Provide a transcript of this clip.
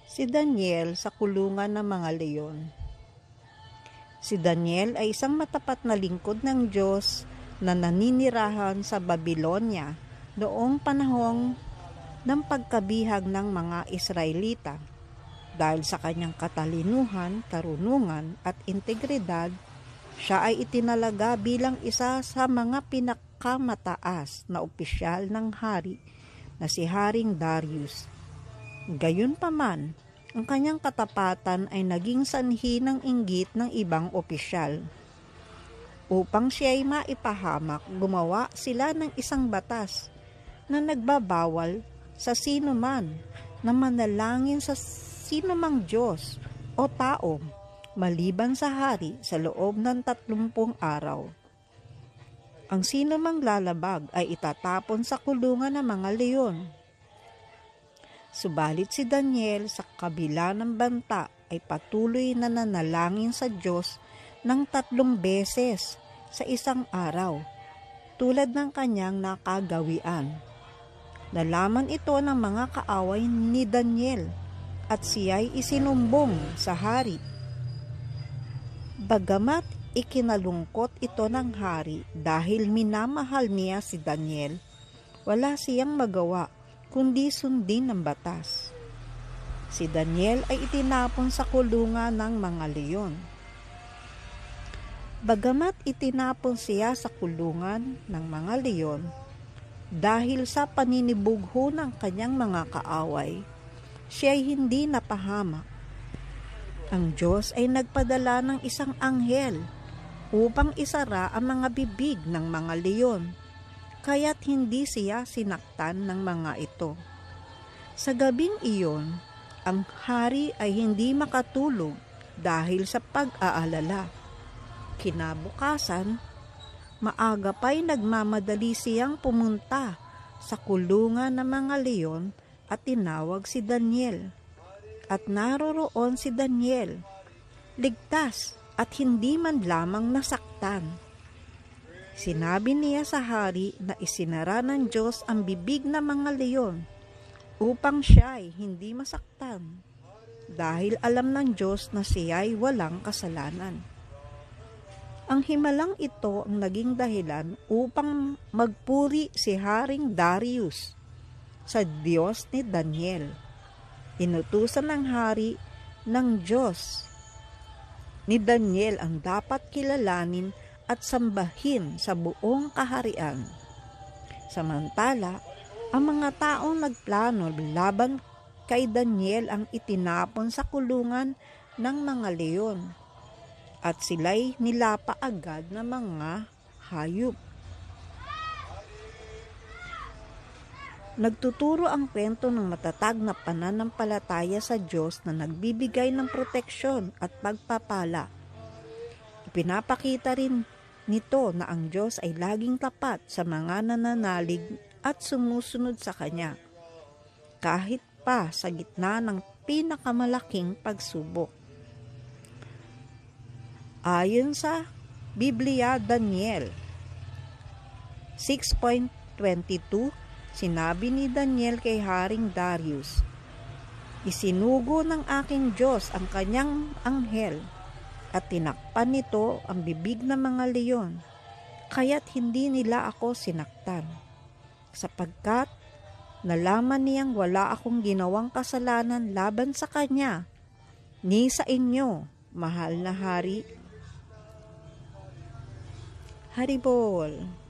Si Daniel sa kulungan ng mga leon. Si Daniel ay isang matapat na lingkod ng Diyos na naninirahan sa Babylonia noong panahong ng pagkabihag ng mga Israelita. Dahil sa kanyang katalinuhan, karunungan at integridad, siya ay itinalaga bilang isa sa mga pinakamataas na opisyal ng hari na si Haring Darius. Gayunpaman, ang kanyang katapatan ay naging sanhi ng inggit ng ibang opisyal. Upang siya ay maipahamak, gumawa sila ng isang batas na nagbabawal sa sinuman na manalangin sa sinumang Diyos o tao maliban sa hari sa loob ng 30 araw. Ang sinumang lalabag ay itatapon sa kulungan ng mga leon. Subalit si Daniel sa kabila ng banta ay patuloy na nanalangin sa Diyos ng 3 beses sa isang araw, tulad ng kanyang nakagawian. Nalaman ito ng mga kaaway ni Daniel at siya'y isinumbong sa hari. Bagamat ikinalungkot ito ng hari dahil minamahal niya si Daniel, wala siyang magawa kundi sundin ang batas. Si Daniel ay itinapon sa kulungan ng mga leon. Bagamat itinapon siya sa kulungan ng mga leon, dahil sa paninibugho ng kanyang mga kaaway, siya ay hindi napahamak. Ang Diyos ay nagpadala ng isang anghel upang isara ang mga bibig ng mga leon, kaya't hindi siya sinaktan ng mga ito. Sa gabing iyon, ang hari ay hindi makatulog dahil sa pag-aalala. Kinabukasan, maaga pa'y nagmamadali siyang pumunta sa kulungan ng mga leon at tinawag si Daniel. At naroroon si Daniel, ligtas at hindi man lamang nasaktan. Sinabi niya sa hari na isinara ng Diyos ang bibig ng mga leon upang siya ay hindi masaktan, dahil alam ng Diyos na siya ay walang kasalanan. Ang himalang ito ang naging dahilan upang magpuri si Haring Darius sa Diyos ni Daniel. Inutusan ng hari ng Diyos ni Daniel ang dapat kilalanin at sambahin sa buong kaharian. Samantala, ang mga taong nagplano laban kay Daniel ang itinapon sa kulungan ng mga leon, at sila'y nilapa agad ng mga hayop. Nagtuturo ang kwento ng matatag na pananampalataya sa Diyos na nagbibigay ng proteksyon at pagpapala. Ipinapakita rin nito na ang Diyos ay laging tapat sa mga nananalig at sumusunod sa Kanya, kahit pa sa gitna ng pinakamalaking pagsubok. Ayon sa Biblia, Daniel 6.22, sinabi ni Daniel kay Haring Darius, "Isinugo ng aking Diyos ang kanyang anghel at tinakpan nito ang bibig ng mga leon, kaya't hindi nila ako sinaktan, sapagkat nalaman niyang wala akong ginawang kasalanan laban sa kanya, ni sa inyo, mahal na hari." Haribol.